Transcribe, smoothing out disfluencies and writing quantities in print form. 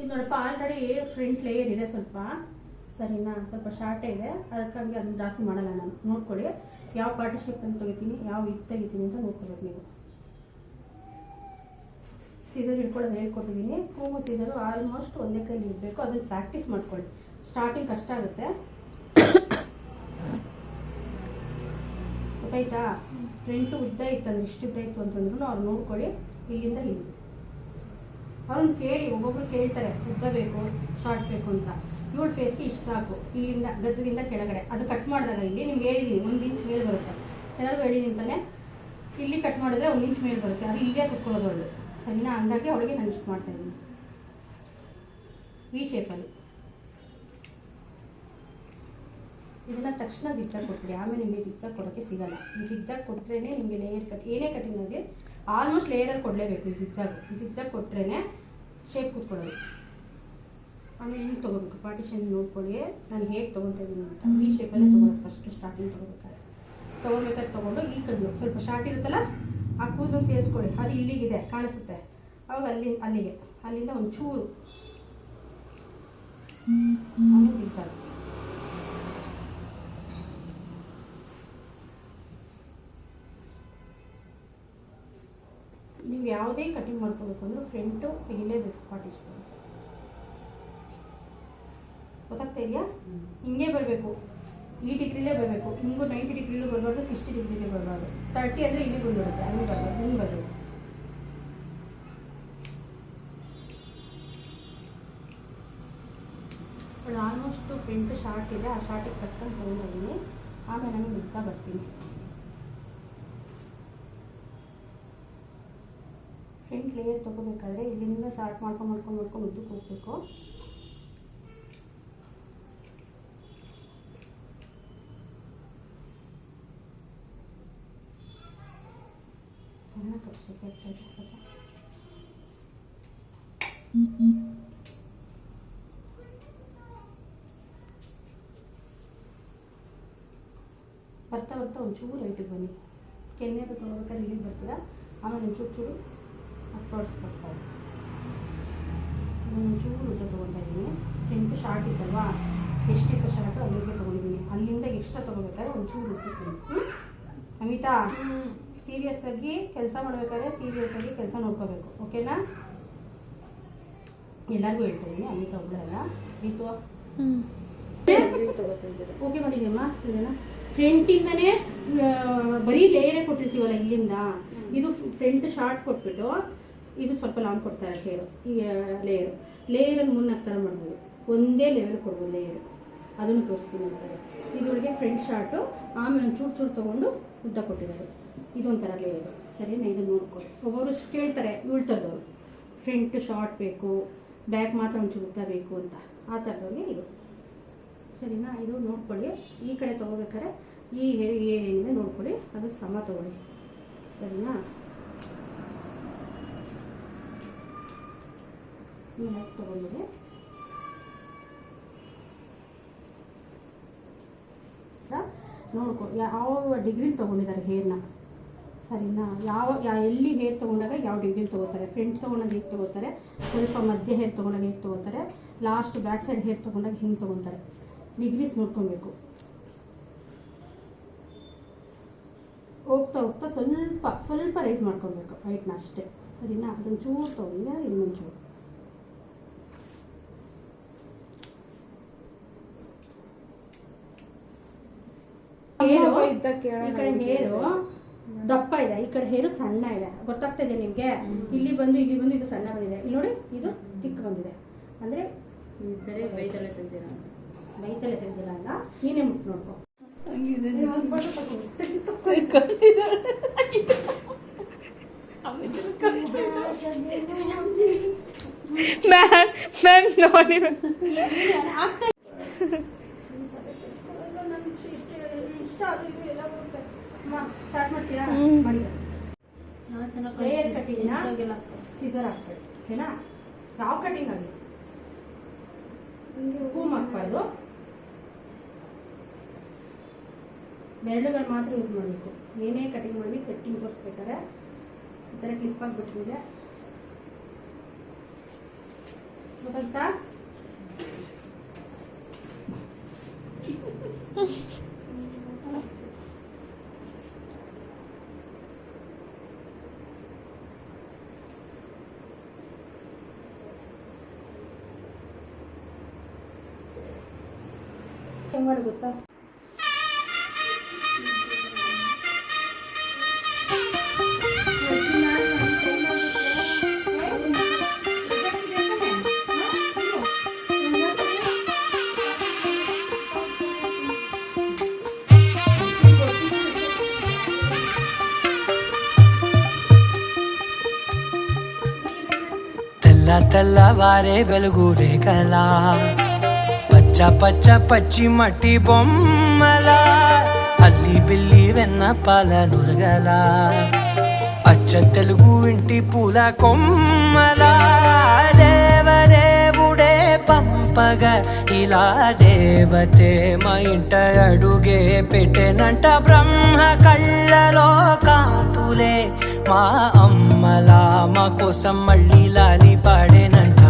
ಇದು ನೋಡಪ್ಪ already front layer ಇದೆ ಸ್ವಲ್ಪ, ಸರಿನಾ? ಸ್ವಲ್ಪ ಶಾರ್ಟೇ ಇದೆ, ಅದಕ್ಕಾಗಿ ಅದನ್ನು ಜಾಸ್ತಿ ಮಾಡಲ್ಲ ನಾನು. ನೋಡ್ಕೊಳ್ಳಿ ಯಾವ ಪಾರ್ಟಿ ಶೇಪ್ ಅಂತ ತೆಗಿತೀನಿ, ಯಾವ ಇದು ತೆಗಿತೀನಿ ಅಂತ ನೋಡ್ಕೊಬೇಕು ನೀವು. ಸೀಸರ್ ಹಿಡ್ಕೊಳ್ಳೋದು ಹೇಳ್ಕೊಟ್ಟಿದ್ದೀನಿ. ಕೂಗು ಸೀಸರು ಆಲ್ಮೋಸ್ಟ್ ಒಂದೇ ಕೈಲಿ ಇರಬೇಕು, ಅದನ್ನು ಪ್ರಾಕ್ಟೀಸ್ ಮಾಡ್ಕೊಳ್ಳಿ. ಸ್ಟಾರ್ಟಿಂಗ್ ಕಷ್ಟ ಆಗುತ್ತೆ, ಗೊತ್ತಾಯ್ತಾ? ಫ್ರಂಟು ಉದ್ದ ಇತ್ತಂದ್ರೆ ಇಷ್ಟುದ್ದ ಇತ್ತು ಅಂತಂದ್ರು ಅವ್ರು ನೋಡ್ಕೊಳ್ಳಿ, ಇಲ್ಲಿಂದ ಇಲ್ಲಿ ಅವ್ರನ್ನ ಕೇಳಿ. ಒಬ್ಬೊಬ್ರು ಕೇಳ್ತಾರೆ ಉದ್ದ ಬೇಕು ಶಾರ್ಟ್ ಬೇಕು ಅಂತ. ಇವಳು ಫೇಸ್ಗೆ ಇಷ್ಟು ಸಾಕು, ಇಲ್ಲಿಂದ ಗದ್ದದಿಂದ ಕೆಳಗಡೆ. ಅದು ಕಟ್ ಮಾಡಿದಾಗ ಇಲ್ಲಿ ನಿಮ್ಗೆ ಹೇಳಿದ್ದೀನಿ 1 ಇಂಚ್ ಮೇಲೆ ಬರುತ್ತೆ. ಎಲ್ಲರಿಗೂ ಹೇಳಿದ್ದೀನಿ ತಾನೆ, ಇಲ್ಲಿ ಕಟ್ ಮಾಡಿದ್ರೆ 1 ಇಂಚ್ ಮೇಲೆ ಬರುತ್ತೆ, ಅದು ಇಲ್ಲೇ ಕುತ್ಕೊಳ್ಳೋದು ಅವಳು, ಸರಿನಾ? ಹಂಗಾಗಿ ಅವಳಿಗೆ ನಾನು ಇಷ್ಟು ಮಾಡ್ತಾ ಇದ್ದೀನಿ ಈ ಶೇಪಲ್ಲಿ. ಇದನ್ನ ತಕ್ಷಣ ಜಿಗ್ಜಾಗ್ ಕೊಟ್ಬಿಡಿ, ಆಮೇಲೆ ನಿಮಗೆ ಜಿಗ್ಜಾಗ್ ಕೊಡೋಕ್ಕೆ ಸಿಗಲ್ಲ. ಈ ಜಿಗ್ಜಾಗ್ ಕೊಟ್ಟರೆ ನಿಮಗೆ ಲೇಯರ್ ಕಟ್ ಏನೇ ಕಟಿಂಗ್ ಆಗಿ ಆಲ್ಮೋಸ್ಟ್ ಲೇಯರಲ್ಲಿ ಕೊಡಲೇಬೇಕು. ಈ ಜಿಗ್ಜಾಗ್ ಕೊಟ್ಟರೆ ಶೇಪ್ ಕೂತ್ಕೊಳ್ಳೋದು. ಆಮೇಲೆ ಹಿಂಗೆ ತೊಗೋಬೇಕು, ಪಾರ್ಟಿಷನ್ ನೋಡ್ಕೊಳ್ಳಿ ನಾನು ಹೇಗೆ ತೊಗೊತಾ ಇದ್ದೀನಿ ಅಂತ. ಈ ಶೇಪಲ್ಲೇ ತೊಗೊಳೋದು ಫಸ್ಟು ಸ್ಟಾರ್ಟಿಂಗ್ ತೊಗೋಬೇಕಾದ್ರೆ ತೊಗೊಂಡು ಈ ಕಡೆ ಸ್ವಲ್ಪ ಶಾರ್ಟ್ ಇರುತ್ತಲ್ಲ ಆ ಕೂದಲು ಸೇರಿಸ್ಕೊಳ್ಳಿ. ಅದು ಇಲ್ಲಿಗಿದೆ ಕಾಣಿಸುತ್ತೆ, ಅವಾಗ ಅಲ್ಲಿಗೆ ಅಲ್ಲಿಂದ ಒಂಚೂರು ಸಿಗ್ತಾರೆ. ನೀವು ಯಾವುದೇ ಕಟಿಂಗ್ ಮಾಡ್ಕೋಬೇಕು ಅಂದ್ರೆ ಫ್ರಂಟು ತೆಗಿಲೇಬೇಕು ಪಾರ್ಟಿಷನ್. ಗೊತ್ತಾಗ್ತಾ ಇದೆಯಾ? ಹಿಂಗೆ ಬರಬೇಕು, ಈ ಡಿಗ್ರಿಲೇ ಬರಬೇಕು. ಹಿಂಗೂ 90 ಡಿಗ್ರಿಲೂ ಬರಬಾರ್ದು, 60 ಡಿಗ್ರಿಲೇ ಬರಬಾರ್ದು. 30 ಅಂದರೆ ಇಲ್ಲಿ ಬಂದುಬಿಡುತ್ತೆ, ಅಲ್ಲಿ ಬರಬಾರ್ದು, ಹಿಂಗೆ ಬರಬೇಕು. ಆಲ್ಮೋಸ್ಟು ಫ್ರಂಟ್ ಶಾರ್ಟ್ ಇದೆ, ಆ ಶಾರ್ಟಿಗೆ ತಕ್ಕಂತ ತೊಗೊಂಡಿದ್ದೀನಿ. ಆಮೇಲೆ ನಾನು ಉದ್ದ ಬರ್ತೀನಿ. ಫ್ರಂಟ್ ಲೇಯರ್ ತೊಗೋಬೇಕಾದ್ರೆ ಇಲ್ಲಿಂದ ಸ್ಟಾರ್ಟ್ ಮಾಡ್ಕೊಂಡು ಉದ್ದಕ್ಕೆ ಹೋಗ್ಬೇಕು. ಸಣ್ಣ ಕಪ್ಸಕ್ಕೆ ಬರ್ತಾ ಒಂಚೂರು ಲೈಟಿಗೆ ಬನ್ನಿ. ಕೆನ್ನೆ ತೊಗೋಬೇಕಾದ್ರೆ ಇಲ್ಲಿಗೆ ಬರ್ತೀರಾ, ಆಮೇಲೆ ಒಂಚೂರು ತೋರಿಸ್ಕೊಡ್ತಾರೆ. ಒಂಚೂರು ಉದ್ದ ತೊಗೊತಾ ಇದ್ದೀನಿ. ಫ್ರಂಟ್ ಶಾರ್ಟ್ ಇತ್ತಲ್ವಾ, ಎಷ್ಟಿತ್ತು ಶಾರ್ಟು ಅಲ್ಲಿಗೆ ತೊಗೊಂಡಿದ್ದೀನಿ. ಅಲ್ಲಿಂದ ಎಕ್ಸ್ಟ್ರಾ ತೊಗೋಬೇಕಾದ್ರೆ ಒಂಚೂರು ಉದ್ದಿದ್ದೀನಿ. ಅಮಿತಾ, ಸೀರಿಯಸ್ ಆಗಿ ಕೆಲಸ ಮಾಡಬೇಕಾದ್ರೆ ಸೀರಿಯಸ್ ಆಗಿ ಕೆಲಸ ನೋಡ್ಕೋಬೇಕು, ಓಕೆನಾ? ಎಲ್ಲರಿಗೂ ಹೇಳ್ತಾ ಇದ್ದೀನಿ, ಅಮಿತಾ ಒಬ್ಬಳಲ್ಲ. ಆಯಿತು, ಓಕೆ ಮಾಡಿದೆಯಮ್ಮ? ಇದನ್ನ ಫ್ರಂಟಿಂದನೇ ಬರೀ ಲೇಯರೇ ಕೊಟ್ಟಿರ್ತೀವಲ್ಲ ಇಲ್ಲಿಂದ, ಇದು ಫ್ರಂಟ್ ಶಾರ್ಟ್ ಕೊಟ್ಬಿಟ್ಟು ಇದು ಸ್ವಲ್ಪ ಲಾಂಗ್ ಕೊಡ್ತಾರೆ ಹೇರು. ಈ ಲೇಯರಲ್ಲಿ ಮುನ್ನಾಗ ಥರ ಮಾಡ್ಬೋದು, ಒಂದೇ ಲೆವೆಲ್ ಕೊಡ್ಬೋದು ಲೇಯರು. ಅದನ್ನು ತೋರಿಸ್ತೀನಿ ಒಂದ್ಸರಿ. ಇದೊಳಗೆ ಫ್ರಂಟ್ ಶಾರ್ಟು, ಆಮೇಲೆ ಒಂದು ಚೂರು ತೊಗೊಂಡು ಉದ್ದ ಕೊಟ್ಟಿದ್ದಾರೆ. ಇದೊಂಥರ ಲೇಯರು, ಸರಿನಾ? ಇದನ್ನು ನೋಡ್ಕೊಳ್ಳಿ. ಒಬ್ಬೊಬ್ರು ಕೇಳ್ತಾರೆ ಉಳ್ತದವರು, ಫ್ರಂಟ್ ಶಾರ್ಟ್ ಬೇಕು, ಬ್ಯಾಕ್ ಮಾತ್ರ ಒಂಚೂರು ಉದ್ದ ಬೇಕು ಅಂತ. ಆ ಥರದವ್ರಿಗೆ ಇದು, ಸರಿನಾ? ಇದು ನೋಡ್ಕೊಳ್ಳಿ. ಈ ಕಡೆ ತೊಗೋಬೇಕಾದ್ರೆ ಈ ಹೇರ್ ಏನಿದೆ ನೋಡ್ಕೊಳ್ಳಿ, ಅದು ಸಮ ತೊಗೊಳ್ಳಿ, ಸರಿನಾ? ಲೈಕ್ ತೊಗೊಂಡಿದೆ. ನೋಡ್ಕೊ ಯಾವ ಡಿಗ್ರಿಲಿ ತೊಗೊಂಡಿದ್ದಾರೆ ಹೇರ್ನ, ಸರಿನಾ? ಎಲ್ಲಿ ಹೇರ್ ತೊಗೊಂಡಾಗ ಯಾವ ಡಿಗ್ರಿಲಿ ತೊಗೋತಾರೆ. ಫ್ರಂಟ್ ತೊಗೊಂಡಾಗ ಹೇಗೆ ತೊಗೋತಾರೆ, ಸ್ವಲ್ಪ ಮಧ್ಯ ಹೇರ್ ತೊಗೊಂಡಾಗ ಹೇಗೆ ತೊಗೋತಾರೆ, ಲಾಸ್ಟ್ ಬ್ಯಾಕ್ ಸೈಡ್ ಹೇರ್ ತೊಗೊಂಡಾಗ ಹಿಂಗೆ ತೊಗೊತಾರೆ. ಡಿಗ್ರೀಸ್ ನೋಡ್ಕೊಬೇಕು. ಹೋಗ್ತಾ ಸ್ವಲ್ಪ ರೈಸ್ ಮಾಡ್ಕೊಬೇಕು ಹೈಟ್ನ ಅಷ್ಟೇ, ಸರಿನಾ? ಅದೊಂದು ಚೂರು ತೊಗೊಂಡಿದೆ, ಇನ್ನೊಂದು ಚೂರು. ಈ ಕಡೆ ಹೇರು ದಪ್ಪ ಇದೆ, ಈ ಕಡೆ ಹೇರು ಸಣ್ಣ ಇದೆ. ಗೊತ್ತಾಗ್ತಾ ಇದೆ ನಿಮ್ಗೆ? ಇಲ್ಲಿ ಬಂದು ಇದು ಸಣ್ಣ ಬಂದಿದೆ, ಇಲ್ಲಿ ನೋಡಿ ಇದು ತಿಕ್ಕ ಬಂದಿದೆ. ಅಂದ್ರೆ ಸರಿ ಬೈತಲೆ ತೆಗ್ದಿಲ್ಲ ಅಲ್ಲ, ನೀನೇ ಮುಟ್ಟು ನೋಡ್ಕೊ. ಸ್ಟಾರ್ಟ್ ಮಾಡ್ತೀಯಾ? ಲೇಯರ್ ಕಟಿಂಗ್ ಸೀಸರ್ ಹಾಕ್ಕೊಳ್ಳಿ, ಓಕೆನಾ? ಯಾವ ಕಟಿಂಗ್ ಆಗಲಿ ಕೂಮ್ ಹಾಕ್ಬಾರ್ದು, ಬೆರಳುಗಳು ಮಾತ್ರ ಯೂಸ್ ಮಾಡಬೇಕು. ಏನೇ ಕಟಿಂಗ್ ಮಾಡಿ ಸೆಟ್ಟಿಂಗ್ ತೋರಿಸ್ಬೇಕಾದ್ರೆ ಈ ಥರ ಕ್ಲಿಪ್ ಆಗಿಬಿಟ್ಟಿದೆ. ಗೊತ್ತಾ? ಹೆಂಗ್ ಮಾಡಿ ಗೊತ್ತಾ? తెల్లవారే వెలుగు రేఖలా పచ్చ పచ్చ పచ్చి మట్టి బొమ్మలా అల్లి బిల్లి వెన్న పాల నురగలా అచ్చ తెలుగు ఇంటి పూల కొమ్మలా దేవదేవుడే పంపగా ఇలా దేవతే మా ఇంట అడుగే పెట్టెనంట బ్రహ్మ కళ్ళలో కాంతులే మా అమ్మలా మా కోసం మళ్ళీ లాలి పాడేనంట.